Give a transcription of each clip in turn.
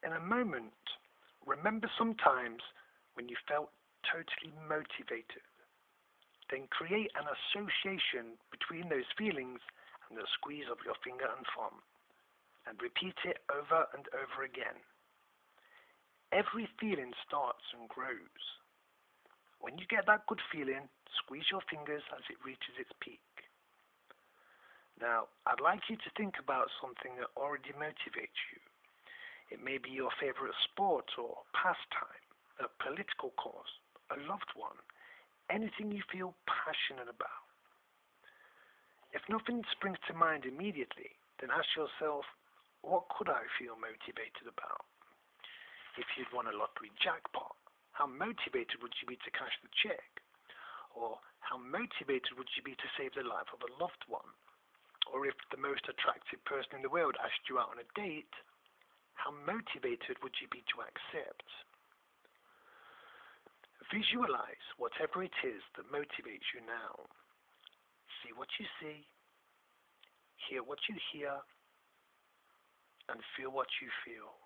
In a moment, remember some times when you felt totally motivated. Then create an association between those feelings and the squeeze of your finger and thumb, and repeat it over and over again. Every feeling starts and grows. When you get that good feeling, squeeze your fingers as it reaches its peak. Now, I'd like you to think about something that already motivates you. It may be your favorite sport or pastime, a political cause, a loved one, anything you feel passionate about. If nothing springs to mind immediately, then ask yourself, what could I feel motivated about? If you'd won a lottery jackpot, how motivated would you be to cash the check? Or how motivated would you be to save the life of a loved one? Or if the most attractive person in the world asked you out on a date, how motivated would you be to accept? Visualize whatever it is that motivates you now. See what you see, hear what you hear, and feel what you feel.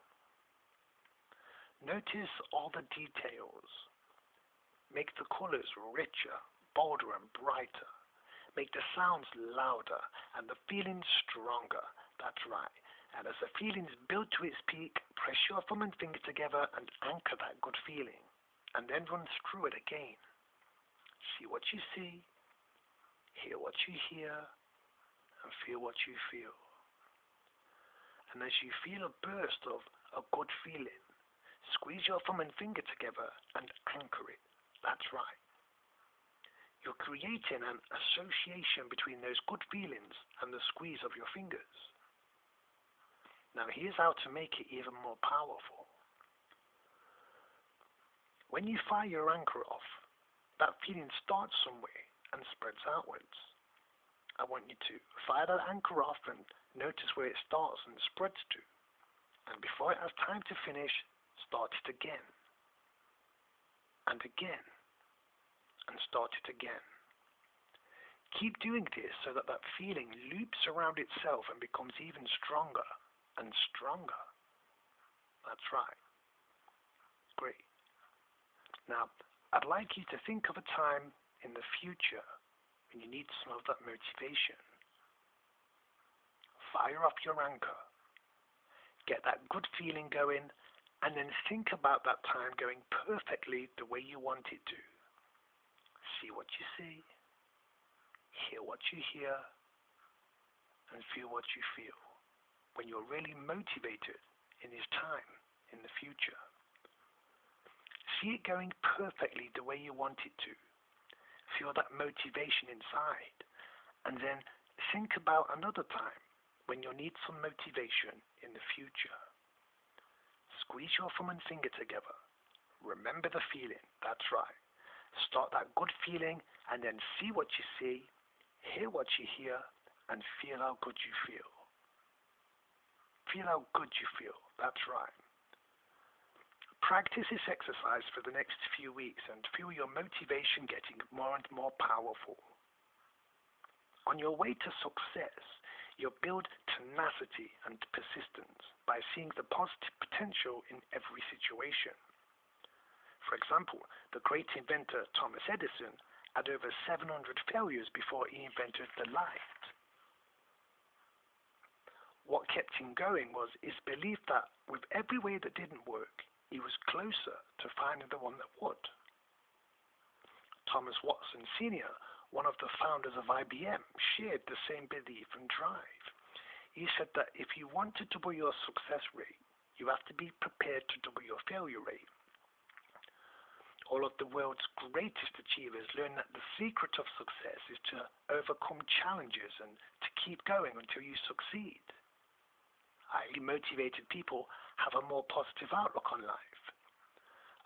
Notice all the details. Make the colors richer, bolder, and brighter. Make the sounds louder and the feelings stronger. That's right. And as the feelings build to its peak, press your thumb and finger together and anchor that good feeling. And then run through it again. See what you see, hear what you hear, and feel what you feel. And as you feel a burst of a good feeling, squeeze your thumb and finger together and anchor it. That's right. You're creating an association between those good feelings and the squeeze of your fingers. Now here's how to make it even more powerful. When you fire your anchor off, that feeling starts somewhere and spreads outwards. I want you to fire that anchor off and notice where it starts and spreads to. And before it has time to finish, start it again. And again. And start it again. Keep doing this so that that feeling loops around itself and becomes even stronger and stronger. That's right. Great. Now, I'd like you to think of a time in the future when you need some of that motivation. Fire off your anchor. Get that good feeling going, and then think about that time going perfectly the way you want it to. See what you see, hear what you hear, and feel what you feel when you're really motivated in this time in the future. See it going perfectly the way you want it to. Feel that motivation inside. And then think about another time when you'll need some motivation in the future. Squeeze your thumb and finger together. Remember the feeling. That's right. Start that good feeling and then see what you see, hear what you hear, and feel how good you feel. Feel how good you feel. That's right. Practice this exercise for the next few weeks and feel your motivation getting more and more powerful. On your way to success, you'll build tenacity and persistence by seeing the positive potential in every situation. For example, the great inventor Thomas Edison had over 700 failures before he invented the light. What kept him going was his belief that with every way that didn't work, he was closer to finding the one that would. Thomas Watson Sr., one of the founders of IBM, shared the same belief and drive. He said that if you want to double your success rate, you have to be prepared to double your failure rate. All of the world's greatest achievers learn that the secret of success is to overcome challenges and to keep going until you succeed. Highly motivated people have a more positive outlook on life.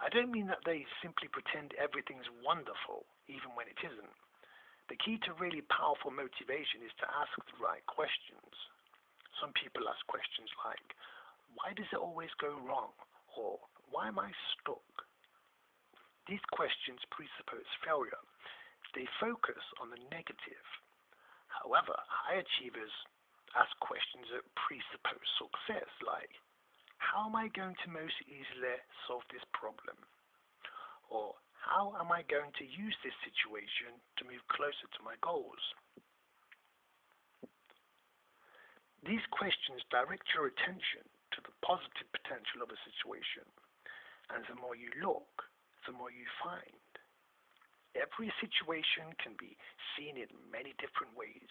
I don't mean that they simply pretend everything's wonderful, even when it isn't. The key to really powerful motivation is to ask the right questions. Some people ask questions like, why does it always go wrong? Or why am I stuck? These questions presuppose failure. They focus on the negative. However, high achievers ask questions that presuppose success, like, how am I going to most easily solve this problem? Or how am I going to use this situation to move closer to my goals? These questions direct your attention to the positive potential of a situation, and the more you look, the more you find. Every situation can be seen in many different ways.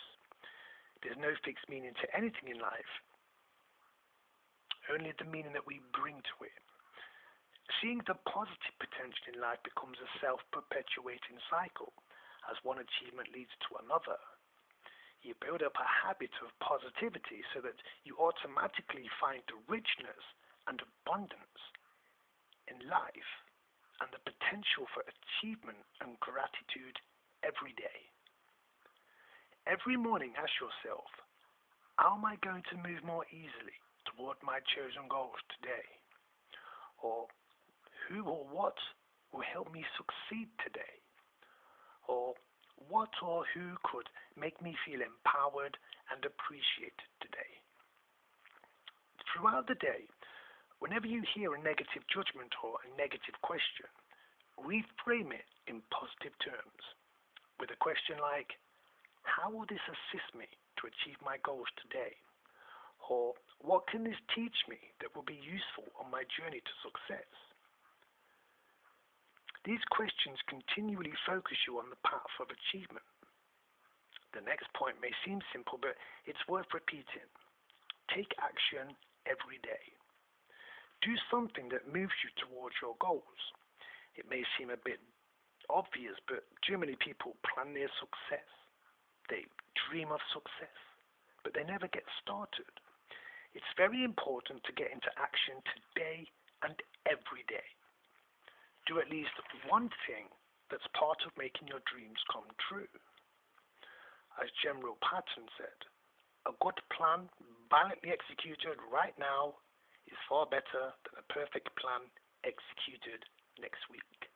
There's no fixed meaning to anything in life, only the meaning that we bring to it. Seeing the positive potential in life becomes a self-perpetuating cycle, as one achievement leads to another. You build up a habit of positivity so that you automatically find the richness and abundance in life and the potential for achievement and gratitude every day. Every morning ask yourself, how am I going to move more easily toward my chosen goals today? Or who or what will help me succeed today? Or what or who could make me feel empowered and appreciated today? Throughout the day, whenever you hear a negative judgment or a negative question, reframe it in positive terms with a question like, how will this assist me to achieve my goals today? Or what can this teach me that will be useful on my journey to success? These questions continually focus you on the path of achievement. The next point may seem simple, but it's worth repeating. Take action every day. Do something that moves you towards your goals. It may seem a bit obvious, but too many people plan their success. They dream of success, but they never get started. It's very important to get into action today and every day. Do at least one thing that's part of making your dreams come true. As General Patton said, a good plan, valiantly executed right now, is far better than a perfect plan executed next week.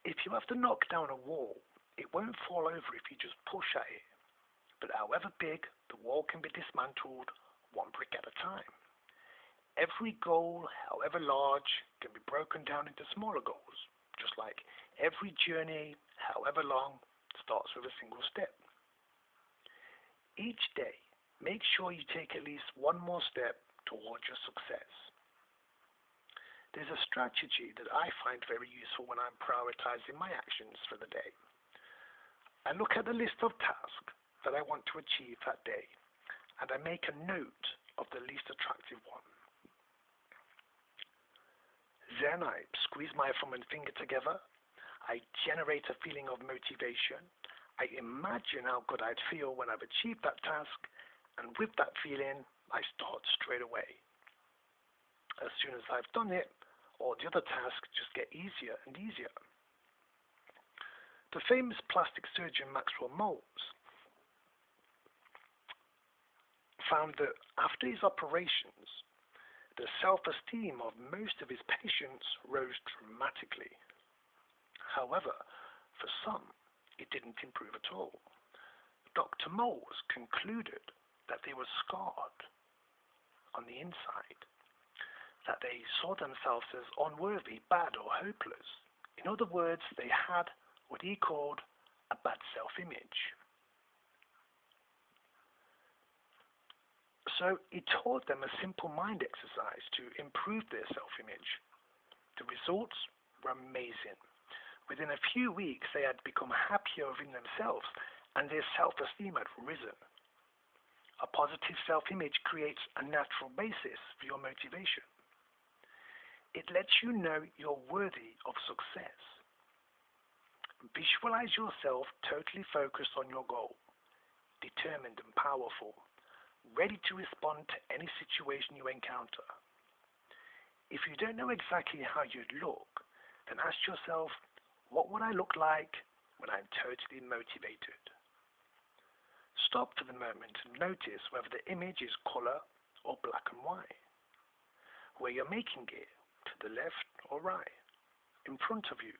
If you have to knock down a wall, it won't fall over if you just push at it. But however big, the wall can be dismantled one brick at a time. Every goal, however large, can be broken down into smaller goals, just like every journey, however long, starts with a single step. Each day, make sure you take at least one more step towards your success. There's a strategy that I find very useful when I'm prioritizing my actions for the day. I look at the list of tasks that I want to achieve that day, and I make a note of the least attractive one. Then I squeeze my thumb and finger together. I generate a feeling of motivation. I imagine how good I'd feel when I've achieved that task, and with that feeling, I start straight away. As soon as I've done it, all the other tasks just get easier and easier. The famous plastic surgeon Maxwell Maltz found that after his operations, the self-esteem of most of his patients rose dramatically. However, for some, it didn't improve at all. Dr. Maltz concluded that they were scarred on the inside, that they saw themselves as unworthy, bad, or hopeless. In other words, they had what he called a bad self-image. So he taught them a simple mind exercise to improve their self-image. The results were amazing. Within a few weeks, they had become happier within themselves, and their self-esteem had risen. A positive self-image creates a natural basis for your motivation. It lets you know you're worthy of success. Visualize yourself totally focused on your goal, determined and powerful, ready to respond to any situation you encounter. If you don't know exactly how you'd look, then ask yourself, what would I look like when I'm totally motivated? Stop for the moment and notice whether the image is color or black and white, where you're making it, to the left or right, in front of you.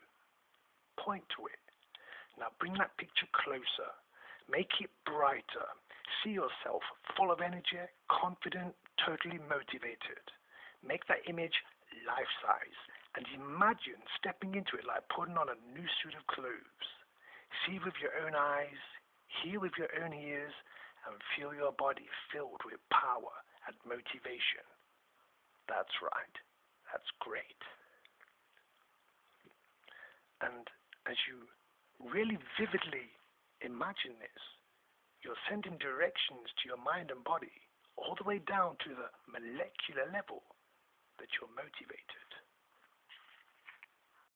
Point to it. Now bring that picture closer. Make it brighter. See yourself full of energy, confident, totally motivated. Make that image life-size and imagine stepping into it like putting on a new suit of clothes. See with your own eyes, hear with your own ears, and feel your body filled with power and motivation. That's right. That's great. And as you really vividly imagine this, you're sending directions to your mind and body all the way down to the molecular level that you're motivated.